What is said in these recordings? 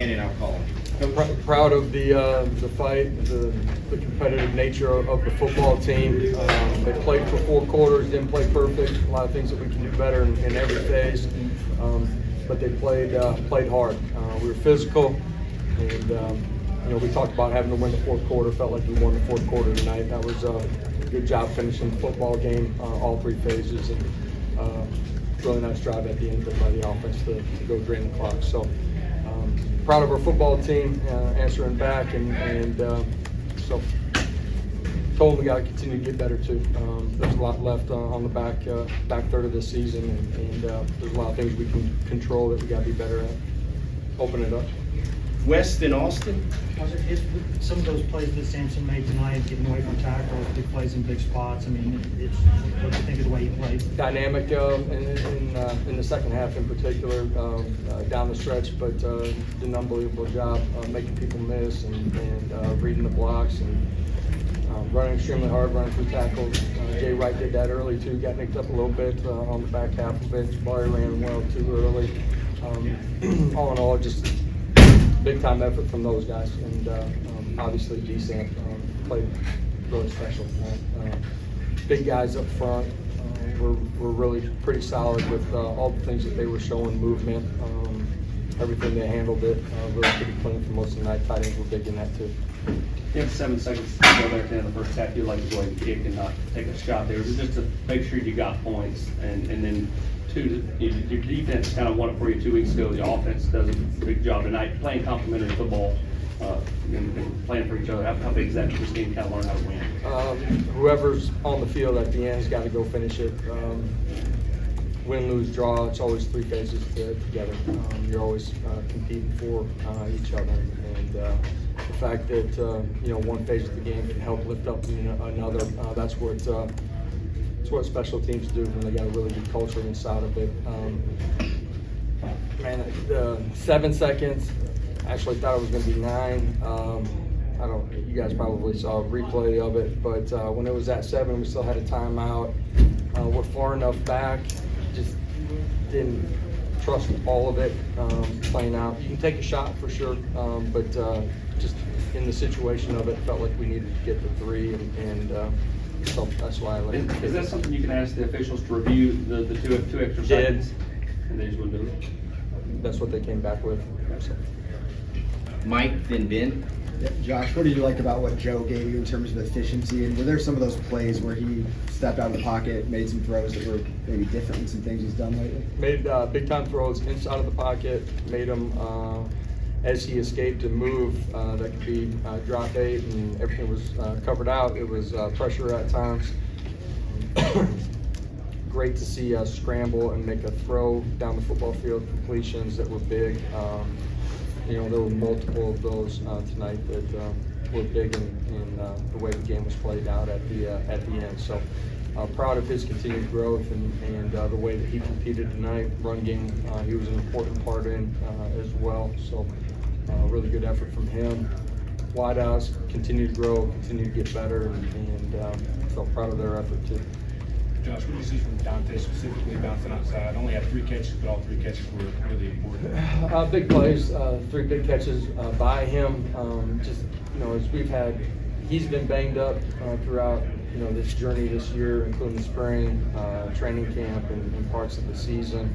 And I'll call him. I'm proud of the fight, the competitive nature of the football team. They played for 4 quarters, didn't play perfect. A lot of things that we can do better in every phase, but they played hard. We were physical, and we talked about having to win the 4th quarter. Felt like we won the 4th quarter tonight. That was a good job finishing the football game, all 3 phases, and really nice drive at the end by the offense to go drain the clock. So. Proud of our football team answering back, and so told them we got to continue to get better too. There's a lot left on the back third of this season, and there's a lot of things we can control that we got to be better at. Open it up. West and Austin. Some of those plays that Sampson made tonight, getting away from tackles, big plays in big spots. I mean, what do you think of the way he played? Dynamic in the second half in particular, down the stretch, but did an unbelievable job making people miss and reading the blocks and running extremely hard, running through tackles. Jay Wright did that early too, got nicked up a little bit on the back half of it. Jabari ran well too early. All in all, just big time effort from those guys, and obviously D-Samp played really special. Big guys up front were really pretty solid with all the things that they were showing, movement, everything they handled it really pretty clean for most of the night. Tight ends were big in that too. You have 7 seconds to go there at the end of the first half. You'd like to go ahead and kick and not take a shot there, just to make sure you got points, and then. Your defense kind of won it for you 2 weeks ago. The offense does a big job tonight playing complementary football and playing for each other. How big is that for this game to kind of learn how to win? Whoever's on the field at the end has got to go finish it. Win, lose, draw. It's always 3 phases together. You're always competing for each other, and the fact that one phase of the game can help lift up another. That's what special teams do when they got a really good culture inside of it. The 7 seconds, I actually thought it was going to be 9. You guys probably saw a replay of it, but when it was at 7, we still had a timeout. We're far enough back, just didn't trust all of it playing out. You can take a shot for sure, but just in the situation of it, felt like we needed to get the 3, and so that's why I let it. Is that something you can ask the officials to review the 2 extra seconds? And they just wouldn't do it? That's what they came back with. So. Mike, then Ben. Yeah, Josh, what did you like about what Joe gave you in terms of efficiency? And were there some of those plays where he stepped out of the pocket, made some throws that were maybe different than some things he's done lately? Made big time throws inside of the pocket, made them as he escaped and moved, that could be drop 8, and everything was covered out. It was pressure at times. Great to see us scramble and make a throw down the football field, completions that were big. There were multiple of those tonight that were big in the way the game was played out at the end. So proud of his continued growth and the way that he competed tonight. Run game, he was an important part in as well. So really good effort from him. Wideouts continue to grow, continue to get better, and felt proud of their effort too. Josh, what did you see from Dante specifically bouncing outside? Only had 3 catches, but all 3 catches were really important. Big plays, 3 big catches by him. As we've had, he's been banged up throughout this journey this year, including the spring, training camp, and parts of the season.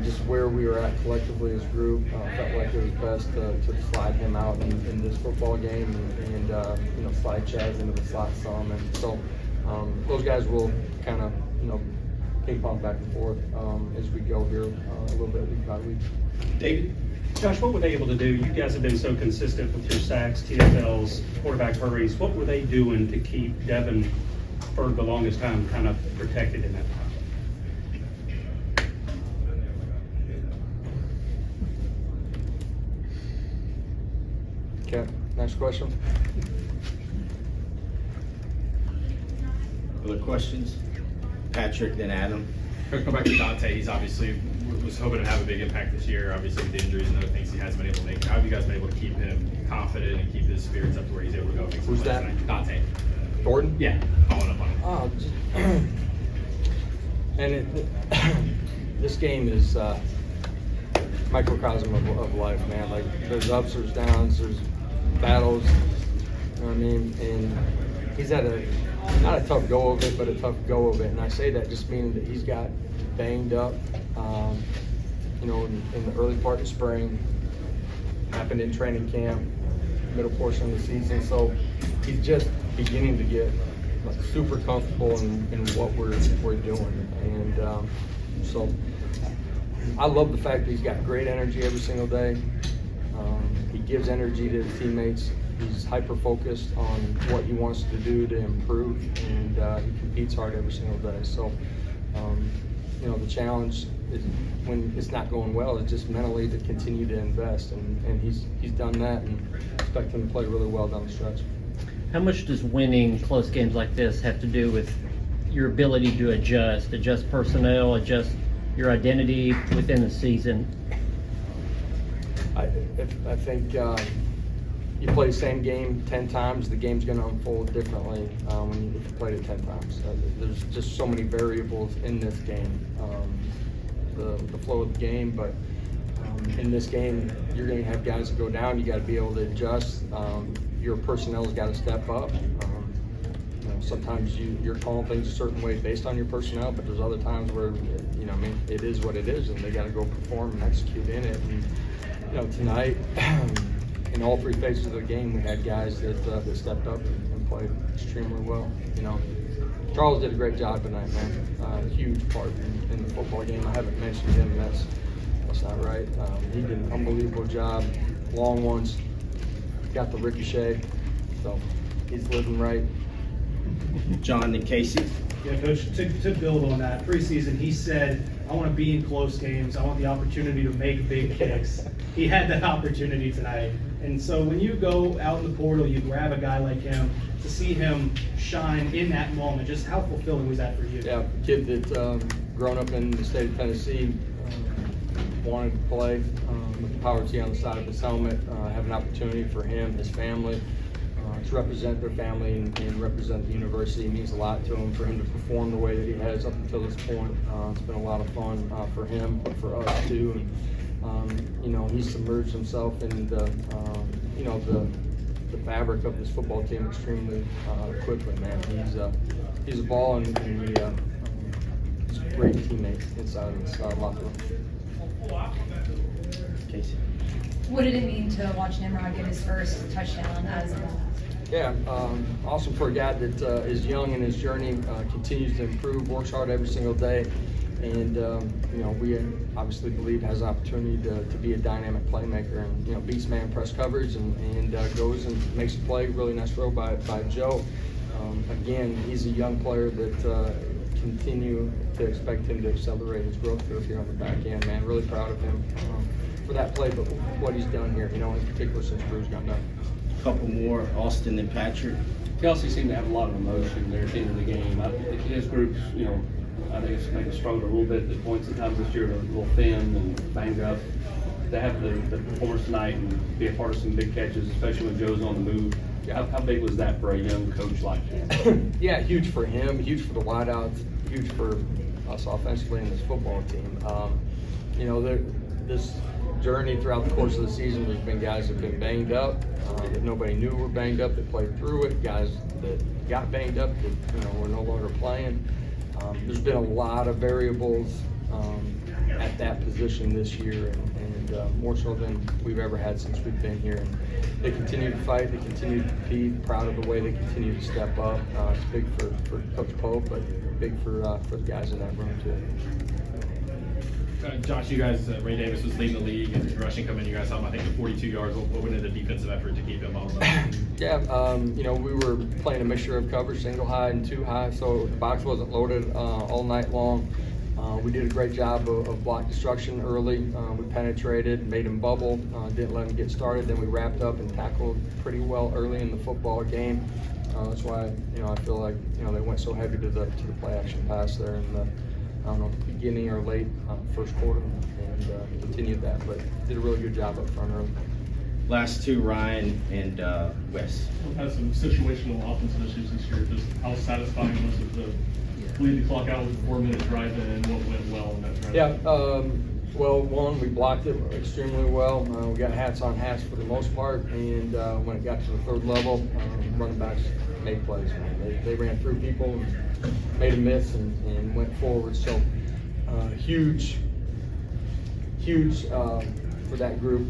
Just where we were at collectively as a group, felt like it was best to slide him out in this football game and slide Chaz into the slot some. And so those guys will kind of ping pong back and forth as we go here a little bit week by week. David. Josh, what were they able to do? You guys have been so consistent with your sacks, TFLs, quarterback hurries. What were they doing to keep Devin for the longest time kind of protected in that time? Okay, next question. Other questions? Patrick, then Adam. Let's go back to Dante. He's obviously was hoping to have a big impact this year. Obviously, with the injuries and other things, he hasn't been able to make. How have you guys been able to keep him confident and keep his spirits up to where he's able to go? Who's that? Tonight? Dante. Thornton? Yeah, following up on him. And this game is microcosm of life, man. Like there's ups, there's downs, there's battles. You know what I mean? And he's had not a tough go of it, but a tough go of it. And I say that just meaning that he's got banged up, you know, in the early part of spring, happened in training camp, middle portion of the season. So he's just beginning to get like super comfortable in what we're doing. And so I love the fact that he's got great energy every single day. He gives energy to his teammates. He's hyper-focused on what he wants to do to improve, and he competes hard every single day. So, you know, the challenge is when it's not going well is just mentally to continue to invest, and he's done that, and expect him to play really well down the stretch. How much does winning close games like this have to do with your ability to adjust personnel, adjust your identity within the season? I think you play the same game 10 times, the game's going to unfold differently if you played it 10 times. There's just so many variables in this game, the flow of the game, but in this game, you're going to have guys that go down. You got to be able to adjust. Your personnel's got to step up. You know, sometimes you're calling things a certain way based on your personnel, but there's other times where, you know, I mean, it is what it is, and they got to go perform and execute in it. And, you know, tonight, in all three phases of the game, we had guys that stepped up and played extremely well. You know, Charles did a great job tonight, man. Huge part in the football game. I haven't mentioned him. That's not right. He did an unbelievable job. Long ones, got the ricochet, so he's living right. John and Casey. Yeah, Coach, to build on that, preseason, he said, I want to be in close games. I want the opportunity to make big kicks. He had that opportunity tonight. And so when you go out in the portal, you grab a guy like him, to see him shine in that moment, just how fulfilling was that for you? Yeah, a kid that grown up in the state of Tennessee, wanted to play with the power T on the side of his helmet, have an opportunity for him, his family, to represent their family and represent the university. It means a lot to him, for him to perform the way that he has up until this point. It's been a lot of fun for him, but for us too. And you know, he's submerged himself in the you know, the fabric of this football team extremely quickly, man. He's a ball, and he's a great teammate inside of this locker room. Casey. What did it mean to watch Nimrod get his first touchdown as a Yeah, awesome for a guy that is young in his journey, continues to improve, works hard every single day, and you know, we obviously believe has an opportunity to be a dynamic playmaker, and you know, beats man press coverage and goes and makes a play. Really nice throw by Joe. Again, he's a young player that continue to expect him to accelerate his growth curve here on the back end, man. Really proud of him for that play, but what he's done here, you know, in particular since Drew's gone down. Couple more, Austin and Patrick. Kelsey seemed to have a lot of emotion there at the end of the game. His groups, you know, I think it's maybe struggled a little bit at points sometimes this year, a little thin and banged up. To have the performance tonight and be a part of some big catches, especially when Joe's on the move, how big was that for a young coach like him? Yeah, huge for him, huge for the wideouts, huge for us offensively in this football team. You know, this journey throughout the course of the season, there's been guys that have been banged up, that nobody knew were banged up, that played through it, guys that got banged up that, you know, were no longer playing. There's been a lot of variables at that position this year, and more so than we've ever had since we've been here. And they continue to fight, they continue to compete, proud of the way they continue to step up. It's big for Coach Pope, but big for the guys in that room too. Josh, you guys, Ray Davis was leading the league and rushing coming. You guys saw him, I think, the 42 yards. What went into the defensive effort to keep him on? Yeah, you know, we were playing a mixture of coverage, single high and two high, so the box wasn't loaded all night long. We did a great job of block destruction early. We penetrated, made him bubble, didn't let him get started. Then we wrapped up and tackled pretty well early in the football game. That's why, you know, I feel like, you know, they went so heavy to the play action pass there in the, I don't know, beginning or late first quarter, and continued that, but did a really good job up front early. Last two, Ryan and Wes. We've had some situational offensive issues this year. Just how satisfying was it to bleed the clock out with a 4-minute drive and what went well in that drive? Yeah, Well, one, we blocked it extremely well. We got hats on hats for the most part, and when it got to the third level, running backs made plays. They ran through people, and made a miss, and went forward. So huge for that group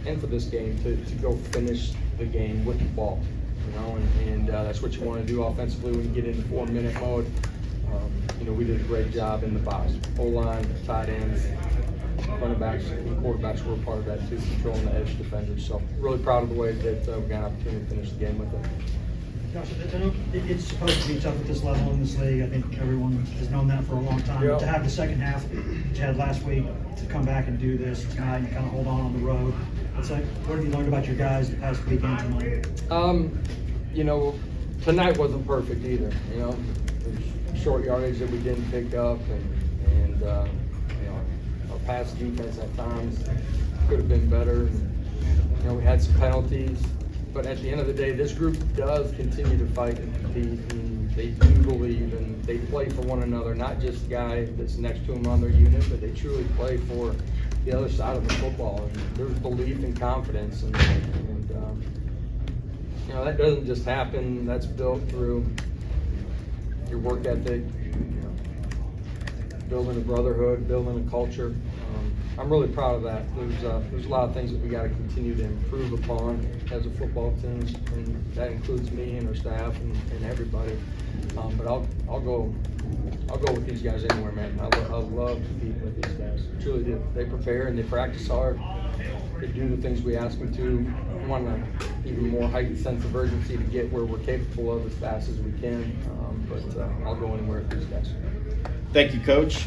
and for this game to go finish the game with the ball. You know, and that's what you want to do offensively when you get into 4-minute mode. You know, we did a great job in the box. O-line, tight ends, running backs, and quarterbacks were a part of that too, controlling the edge defenders. So really proud of the way that we got an opportunity to finish the game with it. Josh, I know it's supposed to be tough at this level in this league. I think everyone has known that for a long time. Yeah. But to have the second half that you had last week, to come back and do this tonight and kind of hold on the road, it's like, what have you learned about your guys the past week and tonight? You know, tonight wasn't perfect either. You know, there's short yardage that we didn't pick up, and you know, our pass defense at times could have been better. And, you know, we had some penalties, but at the end of the day, this group does continue to fight and compete, and they do believe, and they play for one another. Not just the guy that's next to them on their unit, but they truly play for the other side of the football. And there's belief and confidence, and you know, that doesn't just happen. That's built through your work ethic, you know, building a brotherhood, building a culture. I'm really proud of that. There's a lot of things that we got to continue to improve upon as a football team, and that includes me and our staff and everybody. But I'll go with these guys anywhere, man. I love competing with these guys. I truly do. They prepare and they practice hard. They do the things we ask them to. I want an even more heightened sense of urgency to get where we're capable of as fast as we can. But I'll go anywhere with these guys. Thank you, Coach.